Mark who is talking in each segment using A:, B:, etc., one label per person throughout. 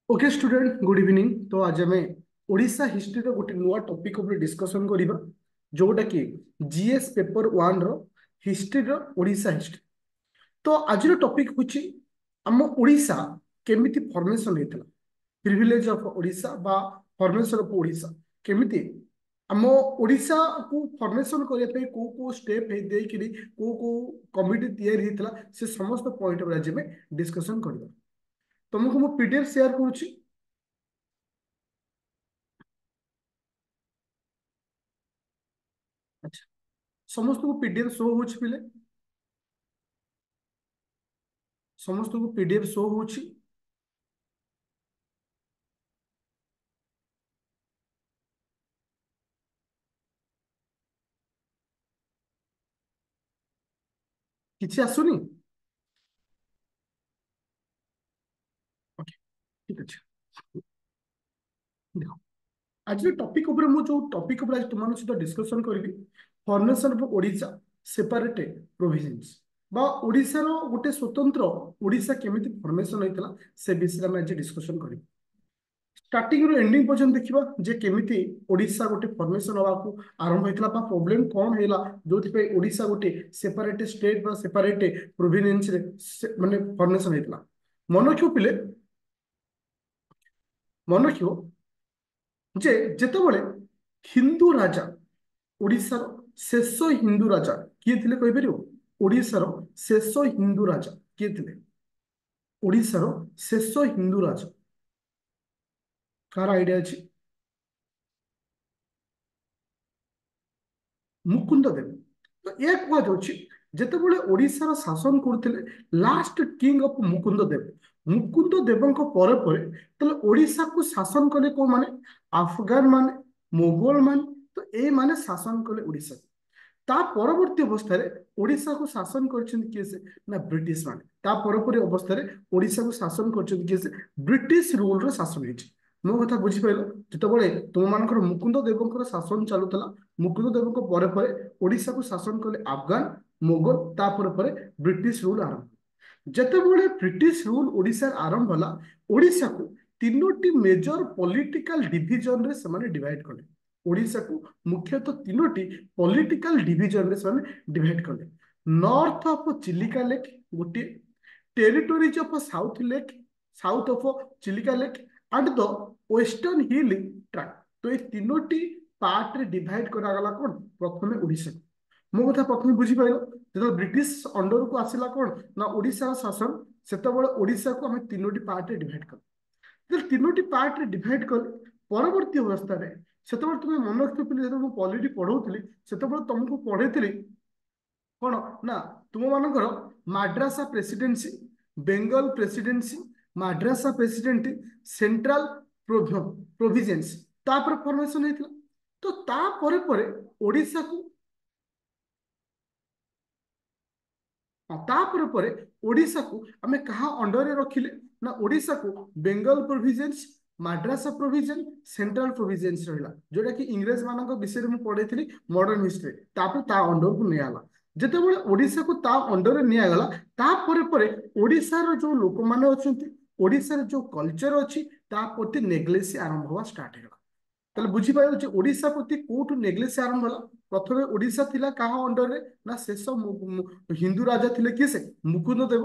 A: Okay student good evening. तो आज आम ओडिशा हिस्ट्री रो गोटे नुआ टॉपिक ऊपर डिस्कशन करिबा जोटा कि जीएस पेपर 1 रो हिस्ट्री रो ओडिशा हिस्ट्री। तो आज टॉपिक होची आम ओडिशा केमिति फॉर्मेशन हेतला, प्रिविलेज ऑफ ओडिशा बा फॉर्मेशन ऑफ ओडिशा केमिति आम ओडिशा को फॉर्मेशन करने पे को स्टेप हे देई किरी को कमिटी तैयारी हेतला से समस्त पॉइंट पर आज में डिस्कशन करबा। तुमको मो पीडीएफ शेयर करूची। अच्छा, समस्त को पीडीएफ शो होची पिले, समस्त को पीडीएफ शो होची। किछि आसुनी। ओके, ठीक अछि। देखो, आज टॉपिक ऊपर मु जो टॉपिक ऊपर आज तुम सहित डिस्कशन करबी formation of Odisha separate provisions बा ओडिशा रो गोटे स्वतंत्र ओडिशा केमिति फॉर्मेशन होइतला से विषय में आज डिस्कशन करबी। स्टार्टिंग रो एंडिंग पर्यंत देखिबा जे केमिति ओडिशा गोटे फॉर्मेशन होबा को आरंभ होइतला बा प्रॉब्लम कोन हैला जोथि पे ओडिशा गोटे सेपरेट स्टेट बा सेपरेट प्रोविंस रे माने फॉर्मेशन होइतला। मन रखियो पिले, मन रखियो जे जेतेबेले हिंदू राजा ओडिशार शेष हिंदू राजा किए थिले कहि परिबो? ओडिशार शेष हिंदू राजा किए थिले? ओडिशार शेष हिंदू राजा कार आइडिया अछि? मुकुंद देव। तो ये कुआ जाउछि जेतेबेले ओडिशार शासन करथिले लास्ट किंग ऑफ मुकुंद देव। मुकुंद देवଙ୍କ ପରେ ପରେ ତାହେଲେ ओडिशा को शासन कले को माने अफगान माने मोगल माने तो ए माने शासन कले ओडिशा। ता परवर्ती अवस्था ओडिशा को शासन करछन किए से ना ब्रिटिश माने। ता परवर्ती अवस्था ओडिशा को शासन करछन किए से ब्रिटिश रूल रो शासन हेछि। मो कथा बुझी पाइलो जेतेबेले तुम मानकर मुकुंद देवଙ୍କର शासन चालुतला मुकुंद देवଙ୍କ ପରେ ପରେ ओडिशा को शासन कले अफगान मोगल ता ପରେ ପରେ ब्रिटिश रूल आरंभ। ଯେତେବେଳେ ବ୍ରିଟିଶ ରୁଲ ଓଡିଶାରେ ଆରମ୍ଭ ହେଲା ଓଡିଶାକୁ ତିନୋଟି ମେଜର ପଲିଟିକାଲ ଡିଭିଜନରେ ସେମାନେ ଡିଭାଇଡ କଲେ। ଓଡିଶାକୁ ମୁଖ୍ୟତଃ ତିନୋଟି ପଲିଟିକାଲ ଡିଭିଜନରେ ସେମାନେ ଡିଭାଇଡ କଲେ। ନର୍ଥ ଅଫ ଚିଲିକା ଲେକ୍ ଗୋଟିଏ, territories of south lake south of Chilika lake and the western hill tract. ତ এই ତିନୋଟି ପାର୍ଟରେ ଡିଭାଇଡ କରାଗଲା କଣ ପ୍ରଥମେ ଓଡିଶାକୁ। ମୋ କଥା ପ୍ରଥମେ ବୁଝିପାରିଲ ଯେତେବେଳେ ବ୍ରିଟିଶ ଅଣ୍ଡରକୁ ଆସିଲା କଣ ନା ଓଡିଶାର ଶାସନ ସେତେବେଳେ ଓଡିଶାକୁ ଆମେ ତିନୋଟି ପାର୍ଟରେ ଡିଭାଇଡ କଲେ। ଯେତେବେଳେ ତିନୋଟି ପାର୍ଟରେ ଡିଭାଇଡ କଲେ ପରବର୍ତ୍ତୀ ଅବସ୍ଥାରେ ସେତେବେଳେ ତୁମେ ମନେ ରଖିଥିଲି ଯେତେବେଳେ ମୁଁ ପଲିଟି ପଢଉଥିଲି ସେତେବେଳେ ତମକୁ ପଢେଇଥିଲି କଣ ନା ତୁମ ମାନଙ୍କର Madras presidency, Bengal presidency, Madras president, central provinces ତାପରେ ଫର୍ମେସନ ହେଇଥିଲା। ତ ତାପରେ ପରେ ଓଡିଶାକୁ तापर परे ओडिशा को आमे कहा अंडर रखिले ना ओडिशा को Bengal provinces, Madras province, central provinces रहिला जोटा कि इंग्रेज मानक विषय में पढ़ेଥିଲି मॉडर्न हिस्ट्री। तापर ता अंडर को निया गला जेतेबेले ओडिशा को ता अंडर निया गला तापर परे ओडिशा रो जो लोक माने अछंती ओडिशा रो जो कल्चर अछि ता प्रति नेग्लेसी आरंभ होवा स्टार्ट हेला। তাহলে বুঝিপার যে ওড়িশা প্রতি কোটু নেগলেসি আরম্ভ হলা। প্রথমে ওড়িশা থিলা কাহা অন্ডরে না শেষ হিন্দু রাজা থিলে কি সে মুকুন্দ দেব।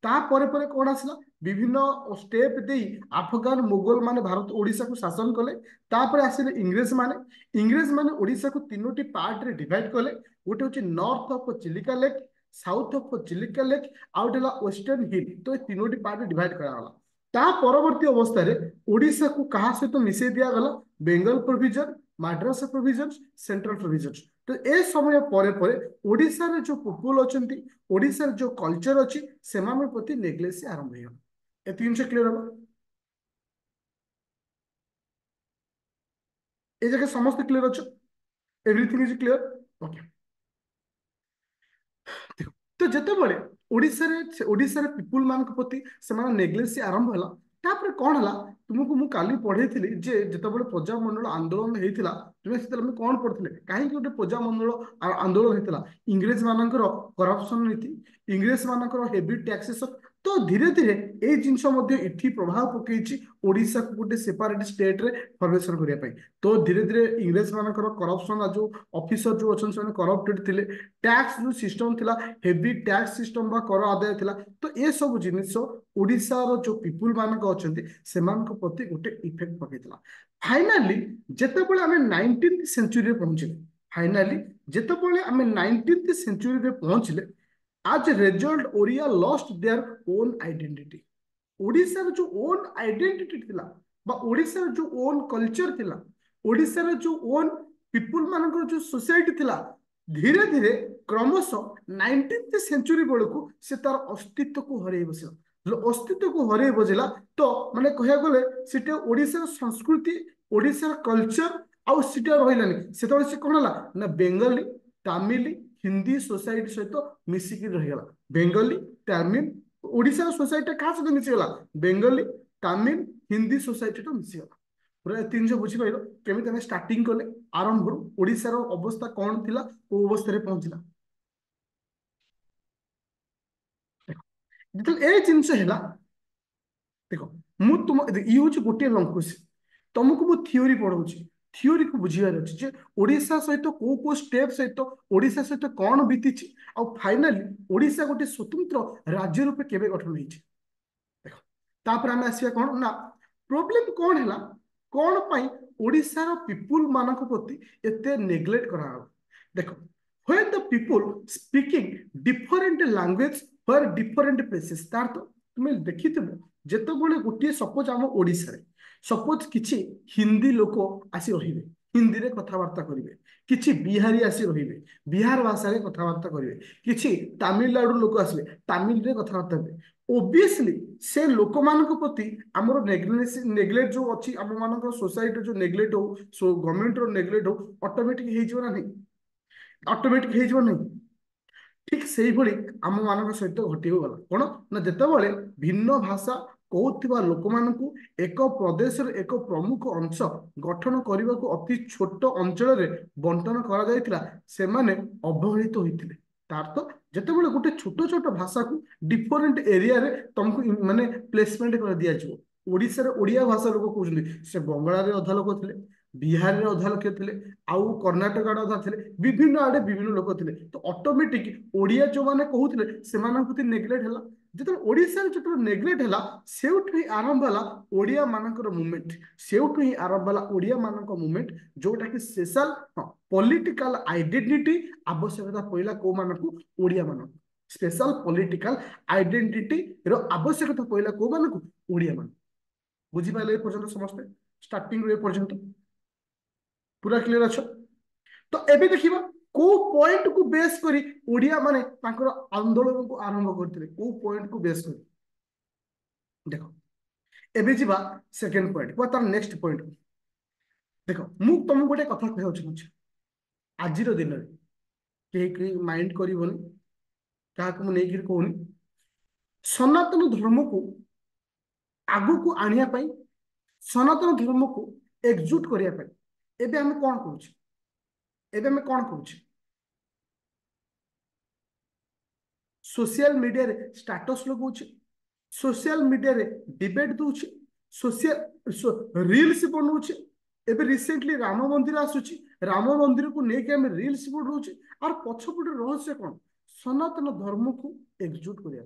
A: তাপরে পরে কোন আসলা বিভিন্ন স্টেপ দেই আফগান মোগল মানে ভারত ওড়িশা কু শাসন কলে। তাপরে আসলে ইংরেজ মানে ওড়িশা কু তিনোটি পার্ট রে ডিভাইড কলে। গোটে হচ্ছে north of Chilika lake, south of Chilika lake আউ গোটে হলা ওয়েস্টার্ন হিল। তো এই তিনোটি পার্ট রে ডিভাইড করা হলা। তা পরবর্তী অবস্থায় ওড়িশা কু কাহা সহিত মিশাই দিয়া গলা Bengal province, Madras province, central province. तो ए समय परे परे ओडिशा रे जो पीपल अछंती ओडिशा रे जो कल्चर अछि सेमान प्रति नेग्लेसी आरंभ हो। ए तीन से क्लियर हो ए जगह समस्त क्लियर अछि? Everything is clear? ओके। तो जेतेबेले ओडिशा रे पीपल मान प्रति सेमान नेग्लेसी आरंभ होला तापर कौन हला तुमको मु काली पढ़ेइथिली जे जेतेबेले प्रजामंडल आंदोलन हेइथिला तुमे सेतेबेले कौन पढ़थिले काहे कि गोटे प्रजामंडल आंदोलन हेइथिला इंग्रेज मानकर करप्शन नीति, इंग्रेज मानकर हेवी टैक्सेस तो धीरे धीरे ये जिनस इठी प्रभाव पकई ओडिशा को गोटे सेपरेट स्टेट रे फॉर्मेशन करने पाई। तो धीरे धीरे इंग्रेज मानकर करप्शन जो ऑफिसर जो अच्छा से करप्टेड थिले टैक्स जो सिस्टम थिला हेवी टैक्स सिस्टम बा कर आदाय थिला। तो ये सब जिनिस ओडिशा रो जो पीपुल मानक अछंती सेमानक प्रति गोटे इफेक्ट पकेइतला। फाइनली जेतेबेले आमे 19th सेंचुरी रे पहुंचले फाइनली जेतेबेले आमे 19th सेंचुरी रे पहुंचले आज result Odia lost their own identity. Odisha जो ओन आइडेंटिटी थिला बा ओडिशा जो ओन कल्चर थिला ओडिशा जो ओन पीपुल मानकर जो सोसाइटी थिला धीरे धीरे क्रमश 19th सेंचुरी बेलू से तार अस्तित्व को हरई बसला। जो अस्तित्व को हरई बजला तो माने कहया गले सिटे ओडिशा संस्कृति ओडिशा कल्चर आउ सिटे रहिलानी सेतबे से कोन हला ना बेंगली तमिल हिंदी सोसाइटी सहित मिसिकी रहीगला। बेंगली तमिल ओडिशा सोसाइटी क्या सहित मिसीगला बेंगली तमिल हिंदी सोसाइटी तो मिसीगला। पूरा तीन जो बुझीपार केमी आम स्टार्टिंग कले आरंभ ओडिशार अवस्था कौन थिला को अवस्था पहुंचला जो ए जिनस है देख मु तुम ये हूँ गोटे लंकुश तुमको मु थियोरी पढ़ाऊँ थियोरी को बुझार अच्छे ओडिशा सहित को स्टेप सहित ओडिशा सहित कौन बीती आ फाइनाली ओडिशा गोटे स्वतंत्र राज्य रूपे केवे गठन होती देख तापर आम आसवा कौन ना प्रोब्लेम कौन है कौन पाई ओडिशार पीपुल मानक प्रति एते नेग्लेक्ट करा देख when the people speaking different language for different places तार तो तुम्हें देखिथिबो जेतेबेले गोटे सपोज आम ओडिशा रे सपोज किछि हिंदी लोक आसी रहिबे हिंदी रे कथबार्ता करिवे किछि बिहारी आसी रहिबे बिहार भाषा रे कथबार्ता करिवे किछि तमिलनाडु लोक आसबे तमिल रे कथबार्ता हेबे ओबियसली से लोक मानक प्रति हमर नेग्लेक्ट जो अछि हम मानक सोसाइटी जो नेग्लेक्ट हो सो गवर्नमेंट रो नेग्लेक्ट हो ऑटोमेटिक हे जिवो ना नहीं ऑटोमेटिक हे जिवो नहीं ठीक से ही भली आम मान सहित घटी गला कौन ना जितेबाला भिन्न भाषा कहूथिबा लोक मानकु एक प्रदेश एक प्रमुख अंश गठन करने को अति छोट अंचल रे बंटन करा जायतिला सेमाने अवहेलित होइतिले तार तो जितेबाला गोटे छोट छोट भाषा को डिफरेंट एरिया रे तुमको माने प्लेसमेंट कर दिया जिवो ओडिसा रे ओडिया भाषा लोक कहउछन्ती से बंगला रे अधा लोक थिले बिहार रे अधा लोक थिले आउ कर्णाटक आड़े अधा थिले विभिन्न आड़े विभिन्न लोक थिले तो ऑटोमेटिक ओडिया जो माने कहउथिले सेमानकु ति नेग्लेक्ट हला जते ओडिसा रे जते नेग्लेक्ट हला सेउठ ही आरंभ हला ओडिया मानकर मूवमेंट सेउठ ही आरंभ हला ओडिया मानकर मूवमेंट जोटा कि सोशल पॉलिटिकल आइडेंटिटी आवश्यकता पइला को मानकु ओडिया मानकु स्पेशल पॉलिटिकल आइडेंटिटी रो आवश्यकता पइला को मानकु ओडिया मानकु बुझी पाले पर्यंत समस्त स्टार्टिंग रे पर्यंत पूरा क्लियर अच्छा। तो एबे देखिबा को पॉइंट को बेस करी ओडिया माने तांकर आंदोलन को आरंभ करथिले को पॉइंट को बेस करी देखो एबे जीवा सेकंड पॉइंट को तार नेक्स्ट पॉइंट देखो मु तुम गोटे कथा कहउ छी आज रो दिन रे के माइंड करिवनी का को नै गिर कोनी सनातन धर्म को आगु को आनिया पई सनातन धर्म को एकजुट करिया पई एबे हम कोन कहू एबे में कौन कहूँ सोशल मीडिया रे स्टेटस लगाऊँ सोशल मीडिया रे डिबेट दूची सोशल रील्स बनाऊँ एबे रिसेंटली राम मंदिर आसुची राम मंदिर को लेके हम रील्स बनाऊँ और पछपटे रहस्य कौन सनातन धर्म को एकजुट करिया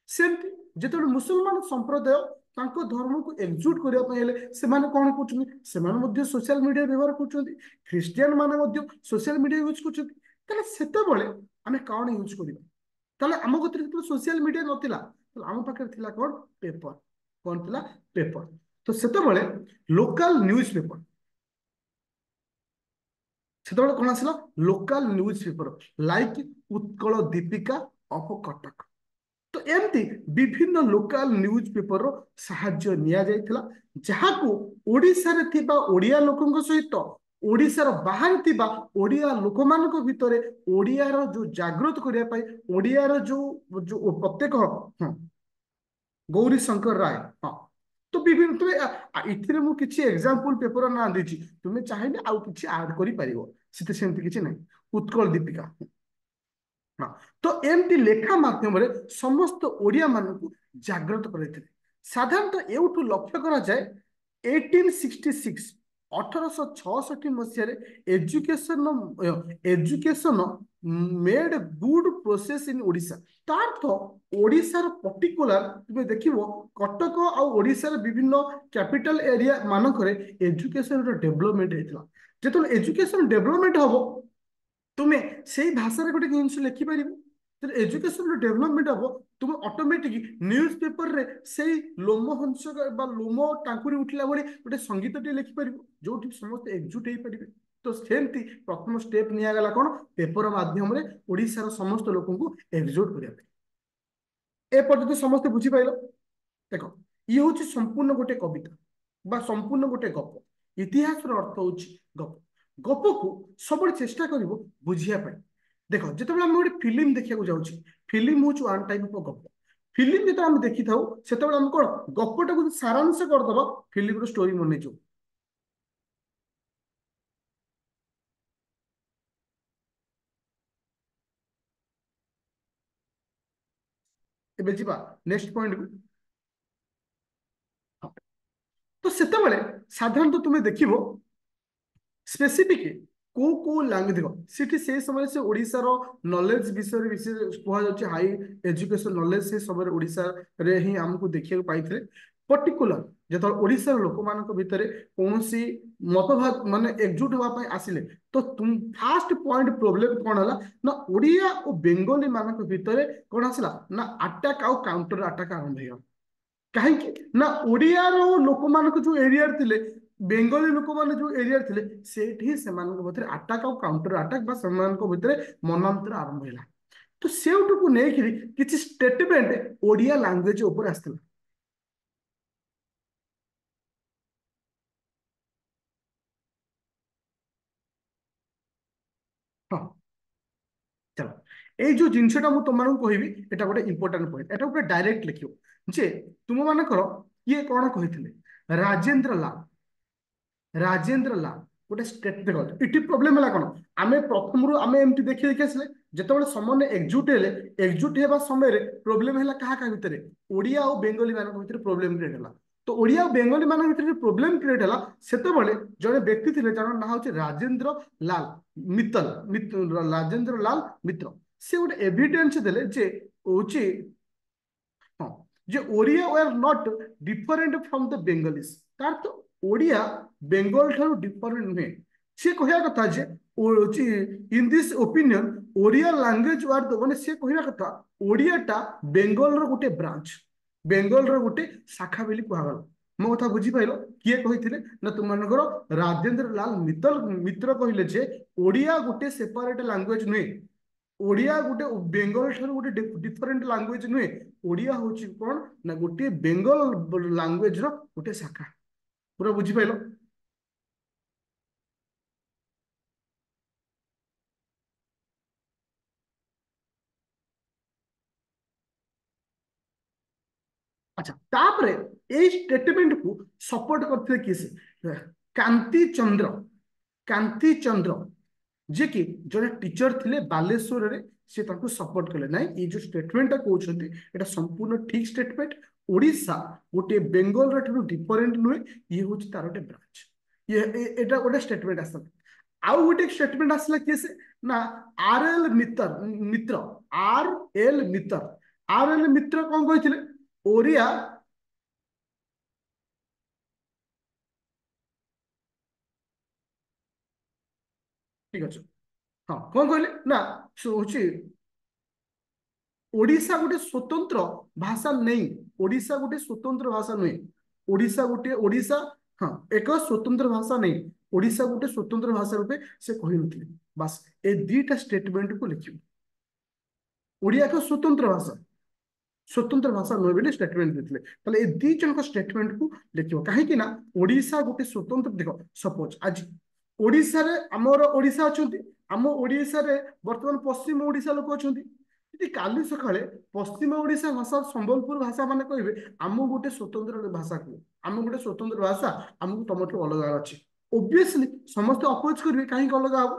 A: सेमती जेतेबेले मुसलमान संप्रदाय तांको धर्म को एकजुट करने हेले सेमाने कौन कर सोशल मीडिया व्यवहार कर ख्रिस्टियन माने सोशल मीडिया यूज कर आम कौन यूज करवा आम गति सोशल मीडिया नथिला आम पाखे थिला कौन पेपर कौन थिला पेपर तो सेतेबेले लोकल न्यूज पेपर सेतेबेले कौन आसला local news paper like Utkal Deepika of Cuttack तो एमती विभिन्न लोकल न्यूज पेपर रो साहाय्य निया जायतिला जहाको ओडिसा रे थिबा ओडिया लोकंक सहित ओडिसा रो बाहर थिबा ओडिया लोकमानक भितरे ओडिया रो जो जागृत करिया पाई ओडिया रो जो जो प्रत्येक गौरी शंकर राय हाँ तो विभिन्न तुम इथिरे मु किछि एग्जांपल पेपर ना देछि तुमे चाहिने आउ किछि ऐड करि परिबो सिते सेमति किछि नै उत्कल दीपिका हाँ तो एमती लेखा माध्यम समस्त ओडिया मानकु ଜାଗ୍ରତ କରାଇଥିଲେ। ସାଧାରଣତଃ ଏଉଠୁ ଲକ୍ଷ୍ୟ କରାଯାଏ 1866 1866 ଏଜୁକେସନ ଏଜୁକେସନ ମେଡ ଗୁଡ ପ୍ରୋସେସ ଇନ ଓଡ଼ିଶା। ତା ଅର୍ଥ ଓଡ଼ିଶାର ପର୍ଟିକୁଲାର ତୁମେ ଦେଖିବ କଟକ ଆଉ ଓଡ଼ିଶାର ବିଭିନ୍ନ କ୍ୟାପିଟାଲ ଏରିଆ ମାନଙ୍କରେ ଏଜୁକେସନର ଡେଭଲପମେଣ୍ଟ ହେଇଥିଲା। ଯେତେବେଳେ ଏଜୁକେସନ ଡେଭଲପମେଣ୍ଟ ହବ ତୁମେ ସେଇ ଭାଷାରେ ଗୋଟେ ଜିନିଷ ଲେଖିପାରିବ। ଏଜୁକେସନ ଡେଭଲପମେଣ୍ଟ ହବ, ତୁମେ ଅଟୋମେଟିକ ନ୍ୟୁଜ ପେପରରେ ସେଇ ଲୋମହଂସ ବା ଲୋମ ଟାଙ୍କୁରି ଉଠିଲା ଭଳି ଗୋଟେ ସଙ୍ଗୀତଟିଏ ଲେଖିପାରିବ ଯୋଉଠି ସମସ୍ତେ ଏକଜୁଟ ହେଇପାରିବେ। ତ ସେମିତି ପ୍ରଥମ ଷ୍ଟେପ ନିଆଗଲା କଣ, ପେପର ମାଧ୍ୟମରେ ଓଡ଼ିଶାର ସମସ୍ତ ଲୋକଙ୍କୁ ଏକଜୁଟ କରିବା ପାଇଁ। ଏ ପର୍ଯ୍ୟନ୍ତ ସମସ୍ତେ ବୁଝିପାରିଲ? ଦେଖ, ଇଏ ହଉଛି ସମ୍ପୂର୍ଣ୍ଣ ଗୋଟେ କବିତା ବା ସମ୍ପୂର୍ଣ୍ଣ ଗୋଟେ ଗପ। ଇତିହାସର ଅର୍ଥ ହଉଛି ଗପ। ଗପକୁ ସବୁବେଳେ ଚେଷ୍ଟା କରିବ ବୁଝିବା ପାଇଁ। ଦେଖ, ଯେତେବେଳେ ଆମେ ଗୋଟେ ଫିଲ୍ମ ଦେଖିବାକୁ ଯାଉଛି, ଫିଲ୍ମ ହଉଛି ୱାନ୍ ଟାଇପ ଅଫ ଗପ। ଫିଲ୍ମ ଯେତେବେଳେ ଆମେ ଦେଖିଥାଉ ସେତେବେଳେ ଆମେ କଣ ଗପଟାକୁ ସାରାଂଶ କରିଦବା, ଫିଲ୍ମର ଷ୍ଟୋରି ମନେଇଯିବ। ଏବେ ଯିବା ନେକ୍ସଟ ପଏଣ୍ଟକୁ। ତ ସେତେବେଳେ ସାଧାରଣତଃ ତୁମେ ଦେଖିବ ସ୍ପେସିଫିକ କୋଉ କୋଉ ଲାଙ୍ଗୁଏଜ ଦେଖ ସେଠି ସେ ସମୟରେ ସେ ଓଡ଼ିଶାର ନଲେଜ ବିଷୟରେ ବିଶେଷ କୁହାଯାଉଛି, ହାଇ ଏଜୁକେସନ ନଲେଜ ସେ ସମୟରେ ଓଡ଼ିଶାରେ ହିଁ ଆମକୁ ଦେଖିବାକୁ ପାଇଥିଲେ। ପର୍ଟିକୁଲାର ଯେତେବେଳେ ଓଡ଼ିଶାର ଲୋକମାନଙ୍କ ଭିତରେ କୌଣସି ମତଭାବ ମାନେ ଏକଜୁଟ ହେବା ପାଇଁ ଆସିଲେ, ତ ଫାଷ୍ଟ ପଏଣ୍ଟ ପ୍ରୋବ୍ଲେମ କଣ ହେଲା ନା ଓଡ଼ିଆ ଓ ବେଙ୍ଗଲୀ ମାନଙ୍କ ଭିତରେ କଣ ଆସିଲା ନା ଆଟାକ ଆଉ କାଉଣ୍ଟର ଆଟାକ ଆରମ୍ଭ ହେଇଗଲା। କାହିଁକି ନା ଓଡ଼ିଆର ଲୋକମାନଙ୍କ ଯୋଉ ଏରିଆରେ ଥିଲେ, ବେଙ୍ଗଲୀ ଲୋକମାନେ ଯୋଉ ଏରିଆରେ ଥିଲେ, ସେଇଠି ହିଁ ସେମାନଙ୍କ ଭିତରେ ଆଟାକ ଆଉ କାଉଣ୍ଟର ଆଟାକ ବା ସେମାନଙ୍କ ଭିତରେ ମନାନ୍ତର ଆରମ୍ଭ ହେଲା। ତ ସେଇଠୁକୁ ନେଇକିରି କିଛି ଷ୍ଟେଟମେଣ୍ଟ ଓଡ଼ିଆ ଲାଙ୍ଗୁଏଜ ଉପରେ ଆସିଥିଲା। ହଁ, ଚାଲ ଏଇ ଯୋଉ ଜିନିଷଟା ମୁଁ ତମମାନଙ୍କୁ କହିବି, ଏଟା ଗୋଟେ ଇମ୍ପୋର୍ଟାଣ୍ଟ ପଏଣ୍ଟ। ଏଟା ଗୋଟେ ଡାଇରେକ୍ଟ ଲେଖିବ ଯେ ତୁମ ମାନଙ୍କର କିଏ କଣ କହିଥିଲେ, ରାଜେନ୍ଦ୍ର ଲାଲ। ରାଜେନ୍ଦ୍ର ଲାଲ ଗୋଟେ ଷ୍ଟେଟ ଦେଖ, ଏଠି ପ୍ରୋବ୍ଲେମ ହେଲା କଣ, ଆମେ ପ୍ରଥମରୁ ଆମେ ଏମିତି ଦେଖି ଦେଖି ଆସିଲେ, ଯେତେବେଳେ ସମସ୍ତେ ଏକଜୁଟ ହେଲେ, ଏକଜୁଟ ହେବା ସମୟରେ ପ୍ରୋବ୍ଲେମ ହେଲା କାହା କାହା ଭିତରେ, ଓଡ଼ିଆ ଆଉ ବେଙ୍ଗଲୀ ମାନଙ୍କ ଭିତରେ ପ୍ରୋବ୍ଲେମ କ୍ରିଏଟ ହେଲା। ତ ଓଡ଼ିଆ ଆଉ ବେଙ୍ଗଲୀ ମାନଙ୍କ ଭିତରେ ପ୍ରୋବ୍ଲେମ କ୍ରିଏଟ ହେଲା, ସେତେବେଳେ ଜଣେ ବ୍ୟକ୍ତି ଥିଲେ ଯାହାର ନାଁ ହଉଛି ରାଜେନ୍ଦ୍ର ଲାଲ ମିତ୍ତଲ। ରାଜେନ୍ଦ୍ର ଲାଲ ମିତ୍ର ସେ ଗୋଟେ ଏଭିଡେନ୍ସ ଦେଲେ ଯେ ହଉଛି ହଁ, ଯେ Odia were not different from the Bengalis. ତାର ତ ଓଡ଼ିଆ ବେଙ୍ଗଲ ଠାରୁ ଡିଫରେଣ୍ଟ ନୁହେଁ। ସେ କହିବା କଥା ଯେ ହଉଛି in this opinion Odia language war ମାନେ ସେ କହିବା କଥା ଓଡ଼ିଆଟା ବେଙ୍ଗଲର ଗୋଟେ ବ୍ରାଞ୍ଚ, ବେଙ୍ଗଲର ଗୋଟେ ଶାଖା ବୋଲି କୁହାଗଲା। ମୋ କଥା ବୁଝିପାରିଲ? କିଏ କହିଥିଲେ ନା ତୁମମାନଙ୍କର ରାଜେନ୍ଦ୍ର ଲାଲ ମିତ୍ତଲ ମିତ୍ର କହିଲେ ଯେ ଓଡ଼ିଆ ଗୋଟେ ସେପାରେଟ ଲାଙ୍ଗୁଏଜ ନୁହେଁ, ଓଡ଼ିଆ ଗୋଟେ ବେଙ୍ଗଲ ଠାରୁ ଗୋଟେ ଡିଫରେଣ୍ଟ ଲାଙ୍ଗୁଏଜ ନୁହେଁ। ଓଡ଼ିଆ ହଉଛି କଣ ନା ଗୋଟେ ବେଙ୍ଗଲ ଲାଙ୍ଗୁଏଜ ର ଗୋଟେ ଶାଖା। ପୁରା ବୁଝିପାରିଲ? ଆଚ୍ଛା, ତାପରେ ଏଇ ଷ୍ଟେଟମେଣ୍ଟକୁ ସପୋର୍ଟ କରିଥିଲେ କିଏ? ସେ କାନ୍ତି ଚନ୍ଦ୍ର। କାନ୍ତି ଚନ୍ଦ୍ର ଯିଏ କି ଜଣେ ଟିଚର ଥିଲେ ବାଲେଶ୍ୱରରେ, ସେ ତାଙ୍କୁ ସପୋର୍ଟ କଲେ। ନାଇଁ, ଏଇ ଯୋଉ ଷ୍ଟେଟମେଣ୍ଟଟା କହୁଛନ୍ତି ଏଟା ସମ୍ପୂର୍ଣ୍ଣ ଠିକ ଷ୍ଟେଟମେଣ୍ଟ। ଓଡ଼ିଶା ଗୋଟେ ବେଙ୍ଗଲର ଠାରୁ ଡିଫରେଣ୍ଟ ନୁହେଁ, ଇଏ ହଉଛି ତାର ଗୋଟେ ବ୍ରାଞ୍ଚ। ଏଟା ଗୋଟେ ଷ୍ଟେଟମେଣ୍ଟ ଆସିଲା। ଆଉ ଗୋଟେ ଷ୍ଟେଟମେଣ୍ଟ ଆସିଲା କିଏ? ସେ ନା R L Mitter Mitra. R L Mitter. R L Mitra କଣ କହିଥିଲେ? ଓଡ଼ିଆ ଠିକ ଅଛି। ହଁ, କଣ କହିଲେ ନା ହଉଛି ଓଡ଼ିଶା ଗୋଟେ ସ୍ୱତନ୍ତ୍ର ଭାଷା ନେଇ, ଓଡ଼ିଶା ଗୋଟେ ସ୍ୱତନ୍ତ୍ର ଭାଷା ନୁହେଁ। ଓଡ଼ିଶା ହଁ ଏକ ସ୍ୱତନ୍ତ୍ର ଭାଷା ନେଇ, ଓଡ଼ିଶା ଗୋଟେ ସ୍ୱତନ୍ତ୍ର ଭାଷା ରୂପେ ସେ କହିନଥିଲେ। ବାସ୍ ଏ ଦିଟା ଷ୍ଟେଟମେଣ୍ଟକୁ ଲେଖିବ। ଓଡ଼ିଆ ଏକ ସ୍ୱତନ୍ତ୍ର ଭାଷା, ସ୍ୱତନ୍ତ୍ର ଭାଷା ନୁହେଁ ବୋଲି ଷ୍ଟେଟମେଣ୍ଟ ଦେଇଥିଲେ। ତାହେଲେ ଏ ଦି ଜଣଙ୍କ ଷ୍ଟେଟମେଣ୍ଟକୁ ଲେଖିବ। କାହିଁକି ନା ଓଡ଼ିଶା ଗୋଟେ ସ୍ୱତନ୍ତ୍ର ଦେଖ, ସପୋଜ ଆଜି ଓଡ଼ିଶାରେ ଆମର ଓଡ଼ିଶା ଅଛନ୍ତି, ଆମ ଓଡ଼ିଶାରେ ବର୍ତ୍ତମାନ ପଶ୍ଚିମ ଓଡ଼ିଶା ଲୋକ ଅଛନ୍ତି। ଯଦି କାଲି ସକାଳେ ପଶ୍ଚିମ ଓଡ଼ିଶା ଭାଷା ସମ୍ବଲପୁର ଭାଷା ମାନେ କହିବେ ଆମକୁ ଗୋଟେ ସ୍ୱତନ୍ତ୍ର ଭାଷା କୁହ, ଆମକୁ ଗୋଟେ ସ୍ୱତନ୍ତ୍ର ଭାଷା, ଆମକୁ ତମଠୁ ଅଲଗା ଅଛି, ଓବିୟସଲି ସମସ୍ତେ ଅପୋଜ କରିବେ। କାହିଁକି ଅଲଗା ହବ?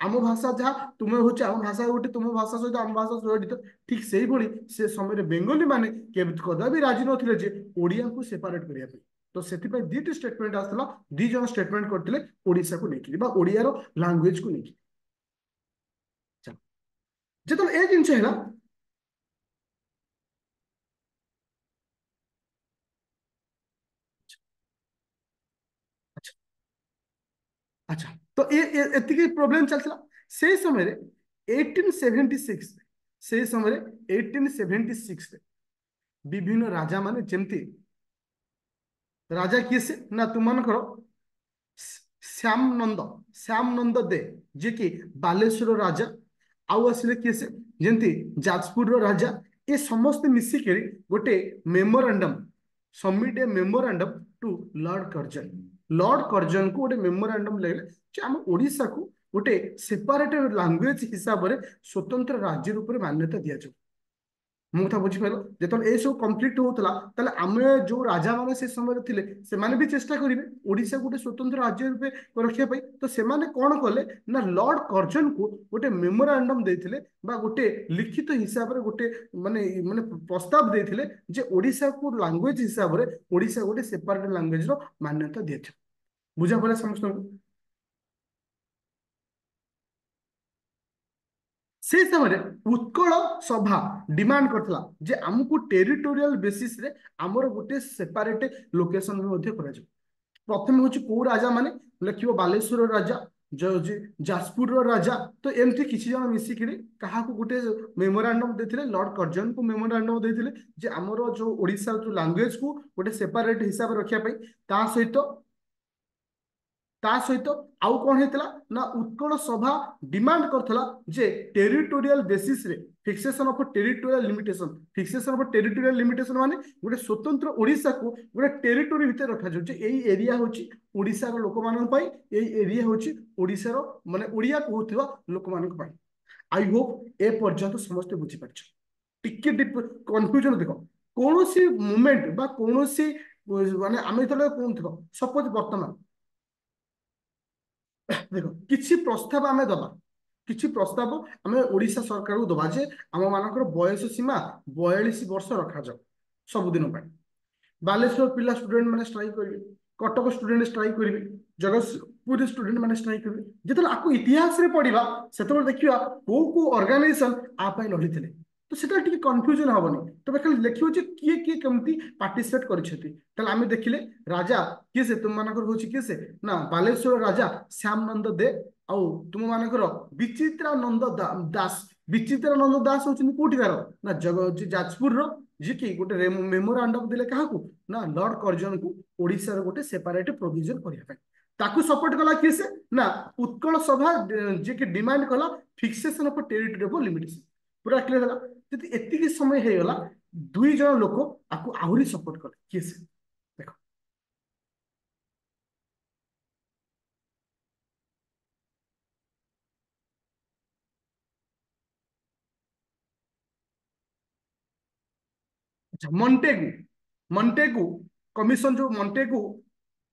A: आम भाषा जहाँ तुम्हें हूँ आम भाषा गोटे तुम भाषा सहित आम भाषा जड़ित ठीक से ही भली से समय बेंगली माने कदापि राजी नथिले जे ओडिया को सेपरेट करिया पे तो सेतिपय दीटी स्टेटमेंट आसला दी जन स्टेटमेंट करथिले ओडिसा को लेकिन बा ओडिया रो लैंग्वेज को लेकिन जेतल ए जिनस है ना अच्छा अच्छा तो ये एतिकी प्रोब्लेम चलता से समय 1876 से समय 1876 विभिन्न राजा माने जेमती राजा किए से ना तुम मानकर श्याम नंद श्याम नंद दे जे कि बालेश्वर राजा आउ आसिले किए से जेमती जाजपुर रो राजा ये समस्त मिसिक गोटे memorandum submit a memorandum to lord Curzon को गोटे मेमोरांडम लगले जे आम ओडिसा को गोटे सेपरेट लैंग्वेज हिसाब से स्वतंत्र राज्य रूप में मान्यता दिया जाए मो कथा बुझिपार जो ये सब कम्प्लीट होता आम जो राजा मैंने से समय थे से भी चेष्टा करेंगे ओडिशा गोटे स्वतंत्र राज्य रूपे रखापी तो से कौन कले ना लॉर्ड कर्जन को गोटे मेमोरांडम देते गोटे लिखित हिसाब से गोटे माने माने प्रस्ताव देते जे ओडिशा को लैंग्वेज हिसाब से ओडिशा गोटे सेपरेट लैंग्वेज रो मान्यता दिया बुझा पड़ा समस्त से समय उत्कल सभा डिमांड करथिला जे हमकु टेरिटोरियल बेसिस रे हमर गोटे सेपरेट लोकेशन में मध्ये करा प्रथम हूँ कौ राजा माने लिखियो बालेश्वर राजा जाजपुर राजा तो एमती किसी जन मिसिक क्या गोटे मेमोरांडम देते लॉर्ड कर्जन को मेमोरांडम देते जे आमर जो ओडिशा जो लैंग्वेज को गोटे सेपरेट हिसाब रखापी सहित सहित आउ कौन होता ना उत्कल सभा डिमांड करथला जे टेरिटोरियल बेसिस रे फिक्सेशन ऑफ टेरिटोरियल लिमिटेशन माने गोटे स्वतंत्र ओडिशा को गोटे टेरिटोरी भितर रखा जाउ जे एई एरिया होची ओडिशा रो लोक मानन पई एई एरिया होची ओडिशा रो माने ओडिया कहउथिबा लोक मानन पई आई होप ए पर्यंत समस्त बुझी पारछ टिके कंफ्यूजन देखो कौनसी मूवमेंट बा कौनसी माने आमे तले कोन थको सपोज वर्तमान देखो किसी प्रस्ताव आमे दबा किसी प्रस्ताव आमे ओडिशा सरकार को दबा जे आम मानकर बयस सीमा 42 वर्ष रखा जाओ सबुदिन ପାଇଁ बालेश्वर पिला स्टूडेंट मैंने स्ट्राइक करेंगे कटक स्टूडेंट स्ट्राइक करेंगे जगतपुर स्टूडेंट मैंने स्ट्राइक करेंगे जिते आपको इतिहास रे पढ़ा से देखा को ऑर्गेनाइजेशन आप लड़ी तो सेटा टिके कंफ्यूजन हेनी तुम खाली देखियो जे किए किए केमती पार्टिसिपेट कर आम देखिले राजा किए से तुम मानकर हूँ किए से ना बालेश्वर राजा श्याम नंद दे आउ तुम मानकर विचित्रानंद दास विचित्रानंद दास होती कौटिकार ना जाजपुर रो जी कि गोटे मेमोरांडम देले क्या ना लॉर्ड कर्जन को ओडिशा गोटे सेपरेट प्रोविजन करने ताकू सपोर्ट कला किए से ना उत्कल सभा जी कि डिमांड कला फिक्सेशन ऑफ टेरिटोरी लिमिटेशन पूरा क्लियर है जब एति समय हो गला दुई जन लोक आपको आहरी सपोर्ट कले किए से देख अच्छा मॉन्टेगू मॉन्टेगू कमिशन जो मॉन्टेगू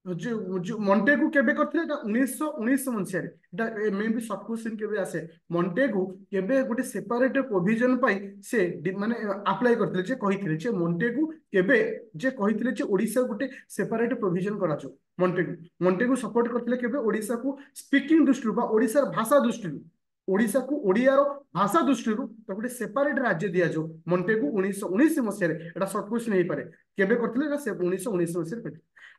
A: जो मॉन्टेगू केबे करथिले 1919 मसिया मे भी शॉर्ट क्वेश्चन केबे आसे मॉन्टेगू केबे गोटे सेपरेट प्रोविजन पाई से माने अप्लाई करथिले जे कहिथिले जे मॉन्टेगू केबे जे कहिथिले जे ओडिसा गोटे सेपरेट प्रोविजन करा जो मॉन्टेगू मॉन्टेगू सपोर्ट करथिले केबे ओडिसा को स्पीकिंग दृष्टि बा ओडिसा भाषा दृष्टि ओडिशा को ओडियार भाषा दृष्टि गोटे सेपरेट राज्य दि जाऊ मॉन्टेगू 1919 मसिया एटा शॉर्ट क्वेश्चन हो पारे केबे करथिले ना से 1919 मसिया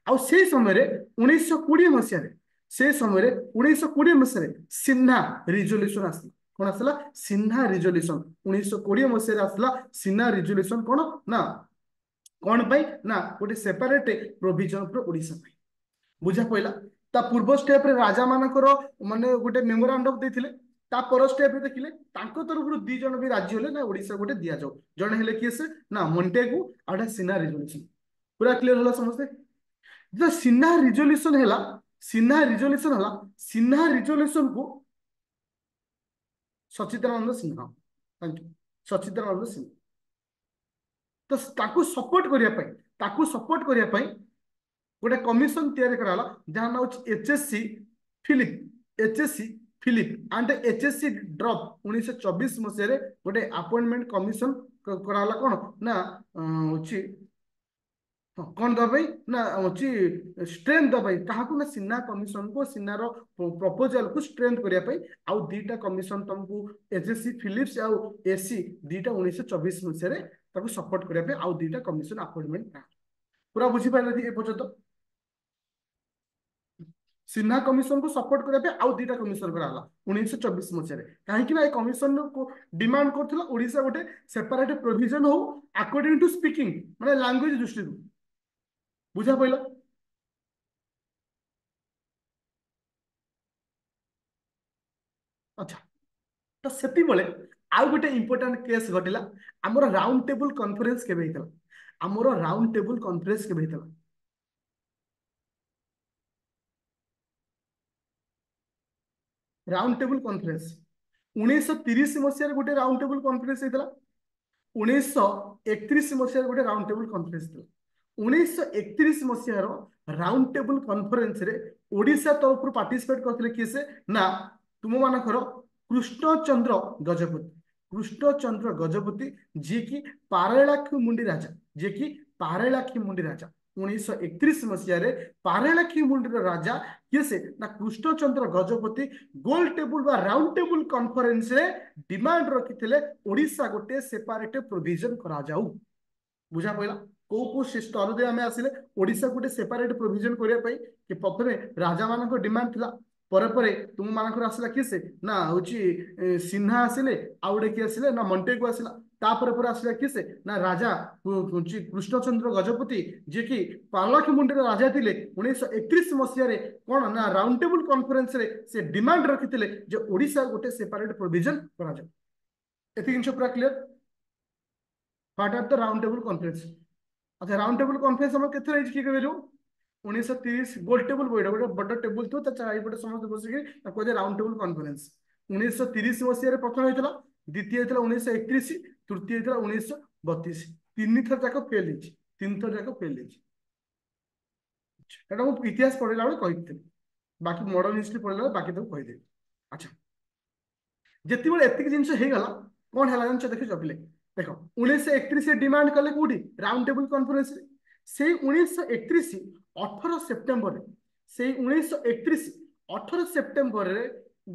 A: आउ से समय 1920 मसीह से समय 1920 मसीह सिन्हा रिजोल्यूशन आसला कौन आसला सिन्हा रिजोल्यूशन 1920 मसीह आसला सिन्हा रिजोल्यूशन कौन ना कौन पाई ना गोटे सेपरेट प्रोविजन फॉर ओडिशा पाई बुझा पइला ता पूर्व स्टेप रे राजा मानकर माने गोटे मेमोरांडम देथिले ता पर स्टेप रे देखिले तांको तरफ दी जन भी राज्य होले ना ओडिशा गोटे दिया जाऊ जण हेले किए से ना मॉन्टेगू आडा सिन्हा रिजोल्यूशन पूरा क्लियर होला समझते जो सिन्हा रिजोल्यूशन को सचिदानंद सिन्हा थैंक यू सचिदानंद सिन्हा तो सपोर्ट करने गोटे कमिशन तैयारी कराला जहाँ ना HSC Philip Philip and HSC drop 1924 मसीह गोटे अपॉइंटमेंट कमिशन कराला कौन ना होची हाँ कौन दबाई ना होची स्ट्रेंथ दबाई कहाकू ना सिन्हा कमिशन को सिन्हार प्रपोजल को स्ट्रेंथ करिया पई आउ दीटा कमिशन तुमको एचएससी फिलिप्स आउ एसी दीटा 1924 मसीह रे ताको सपोर्ट करिया पई आउ दीटा कमिशन अपॉइंटमेंट पूरा बुझी पाइले ए पर्यंत सिन्हा कमिशन को सपोर्ट करने आउ दीटा कमिशन कराला 1924 मसीह कहीं कमिशन को डिमांड करथिला ओडिशा गोटे सेपरेट प्रोविजन हो अकॉर्डिंग टू स्पीकिंग माने लैंग्वेज दृष्टि बुझा पइला। अच्छा तो सेति बेले आउ गोटे इंपोर्टेंट केस घटिला हमर राउंड टेबल कॉन्फ्रेंस केबे हितला हमर राउंड टेबल कॉन्फ्रेंस केबे हितला राउंड टेबल कॉन्फ्रेंस 1930 मसीह गोटे राउंड टेबल कॉन्फ्रेंस हितला 1931 मसीह गोटे राउंड टेबल कॉन्फ्रेंस थिला 1931 मसीह राउंड टेबल कॉन्फ्रेंस रे ओडिशा तरफ पार्टिसिपेट करथिले किए से ना तुम मानकर कृष्णचंद्र गजपति कृष्णचंद्र गजपति जी की पारेलाखी मुंडी राजा जी की पारेलाखी मुंडी राजा 1931 मसीह पारेलाखी मुंडी राजा किए से ना कृष्णचंद्र गजपति गोल टेबल बा राउंड टेबल कॉन्फ्रेंस रे डिमांड रखिथिले ओडिशा गोटे सेपरेट प्रोविजन करा जाऊ बुझा पड़ा को स्तर दे आम आसिले ओडिशा गोटे सेपरेट प्रोविजन करने कि प्रथमे राजा मान डिमांड थिला परे परे तुम मानकर आसला किए से ना हूँ सिन्हा आसिले आउ गोटे किए आसिले ना मंटेगु आसिला तापर पर आसिला किए से ना राजा कृष्णचंद्र गजपति जी की पार्लाखी मुंडी राजा थे 1931 मसीह कौन ना राउंड टेबल कॉन्फ्रेंस रे से डिमांड रखिते जे ओडिशा गोटे सेपरेट प्रोविजन करा जाए एति जिनस पूरा clear what are the round table conference. अच्छा राउंड टेबल कॉन्फ्रेंस हम केथे रही किए कहबे 1930 गोल टेबल बोइडा गोटे बड़ टेबल थो चारिपटे समस्त बसिक कहते राउंड टेबल कॉन्फ्रेंस 1930 मसीह प्रथम होता द्वितीय होता 1931 तृतीय होता 1932 तीन थर जाक फेल तीन थर जाक फेल इतिहास पढ़ेला बेले कही बाकी मॉडर्न हिस्ट्री पढ़ेला बाकी तक कहीदेवी। अच्छा जिते बड़े एतिक जिन होगा कौन है जान देख जपिले देख 1931 डिमांड कले कौटी राउंड टेबल कॉन्फ्रेंस से 1931 18 सेप्टेम्बर से 1931 18 सेप्टेम्बर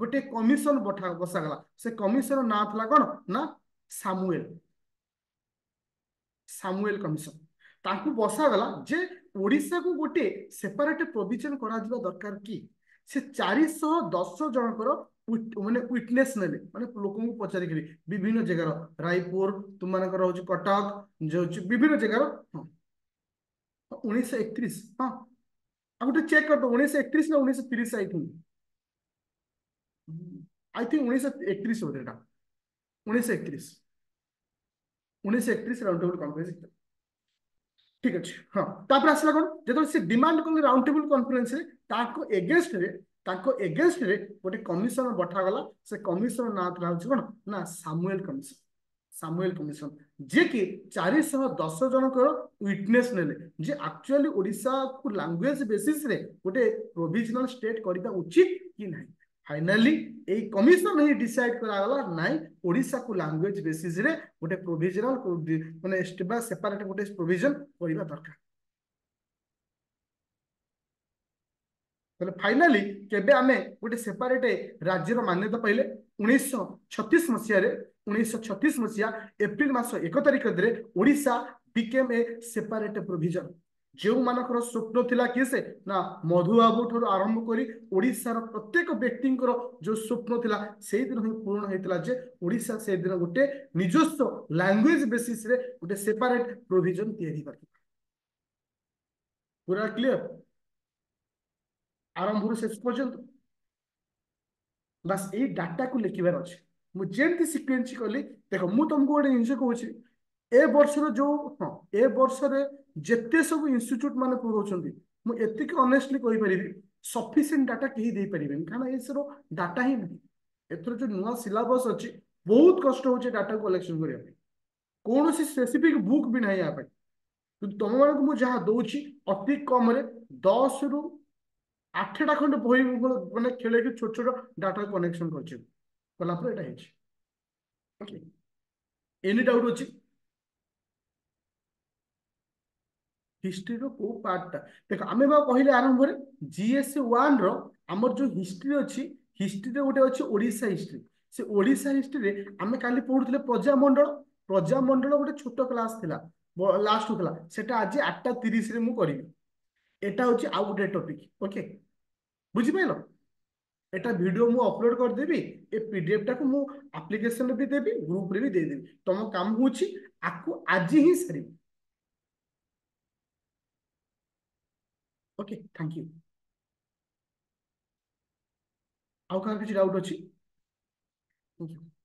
A: गोटे कमिशन बसागला से कमिशन ना था कौन ना सामुएल सामुएल कमिशन ताकू बसागला जे ओडिशा को गोटे सेपरेट प्रोविजन करा दरकार कि से 410 जनकर माने विटनेस ने माने लोक पचारि विभिन्न जगार रायपुर तुम मानकर कटक जो विभिन्न जगार हाँ 1931 हाँ गोटे चेक कर 1931 ना 1930 I think 1931 Bodhe 1931 1931 round table conference ठीक अच्छे हाँ तापर आसला कौन जो से डिमांड कले राउंड टेबल कॉन्फ्रेंस रे ताको एगेंस्ट रे गोटे कमिशन बठागला से कमिशन ना कौन ना सामुएल कमिशन सामुएल कमिशन जे कि 410 जनकर विटनेस नेले जे एक्चुअली ओडिशा को लैंग्वेज बेसिस रे गोटे प्रोविजनल स्टेट करबा उचित कि नहीं फाइनाली ए कमिशन ही डिसाइड करागला नाइ ओडिशा को लैंग्वेज बेसिस रे गोटे प्रोविजनल माने स्टेबल सेपरेट गोटे प्रोविजन करबा दरकार फाइनाली केबे आमे गोटे सेपरेट राज्यर मान्यता पाइले 1936 मसीह 1936 मसीहा एप्रिल मास 1 तारिख Odisha became a separate provision जो मानकर स्वप्न थिला किए से ना मधुबाबू ठार आरंभ करी ओडिशार प्रत्येक व्यक्ति जो स्वप्न थिला से दिन ही पूर्ण होता जे ओडिशा से दिन गोटे निजस्व लैंग्वेज बेसिस रे गोटे सेपरेट प्रोविजन तैयारी कर पूरा क्लियर आरंभ शेष पर्यंत बस ये डाटा को लिखिबार अच्छे मुझे सिक्वेन्स कली देख मु तुमको गोटे जिन कहूँ ए वर्षर जो हाँ ए वर्षर जिते सब इन्स्टिट्यूट मान पढ़ाऊँ मुझे अनेस्टली कहीपरि सफिसीयंट डाटा कहीं दे पारे कहीं इसर डाटा ही नहीं एथर जो नुआ सिलेबस अच्छी बहुत कष्ट हो डाटा कलेक्शन करने कौन स्पेसिफिक बुक भी ना यहाँ तुम मान मुझे दौर अति कम 10 रु ଆଠଟା ଖଣ୍ଡେ ବହି ମାନେ ଖେଳେଇକି ଛୋଟ ଛୋଟ ଡାଟା କନେକ୍ସନ କରିଛି, କଲା ପରେ ଏଇଟା ହେଇଛି। ଓକେ, ଏନି ଡାଉଟ୍ ଅଛି? ହିଷ୍ଟ୍ରିର କୋଉ ପାର୍ଟଟା? ଦେଖ ଆମେ ବା କହିଲେ ଆରମ୍ଭରେ, GS1 ର ଆମର ଯୋଉ ହିଷ୍ଟ୍ରି ଅଛି, ହିଷ୍ଟ୍ରିରେ ଗୋଟେ ଅଛି ଓଡିଶା ହିଷ୍ଟ୍ରି। ସେ ଓଡିଶା ହିଷ୍ଟ୍ରିରେ ଆମେ କାଲି ପଢୁଥିଲେ ପ୍ରଜାମଣ୍ଡଳ। ପ୍ରଜାମଣ୍ଡଳ ଗୋଟେ ଛୋଟ କ୍ଲାସ ଥିଲା, ଲାଷ୍ଟ ଥିଲା, ସେଟା ଆଜି 8:30ରେ ମୁଁ କରିବି। ଏଟା ହଉଛି ଆଉ ଗୋଟେ ଟପିକ। ଓକେ, ବୁଝିପାରିଲ? এটা ଭିডিଓ ମୁଁ ଅପଲୋଡ କରିଦେବି, ଏ PDF ଟାକୁ ମୁଁ ଆପ୍ଲିକେସନରେ ବି ଦେବି, ଗ୍ରୁପରେ ବି ଦେଇଦେବି। ତମ କାମ ହଉଛି ଆକୁ ଆଜି ହିଁ ସାରିବି। Okay, thank you. ଆଉ କାହାର କିଛି ଡାଉଟ୍ ଅଛି? Thank you.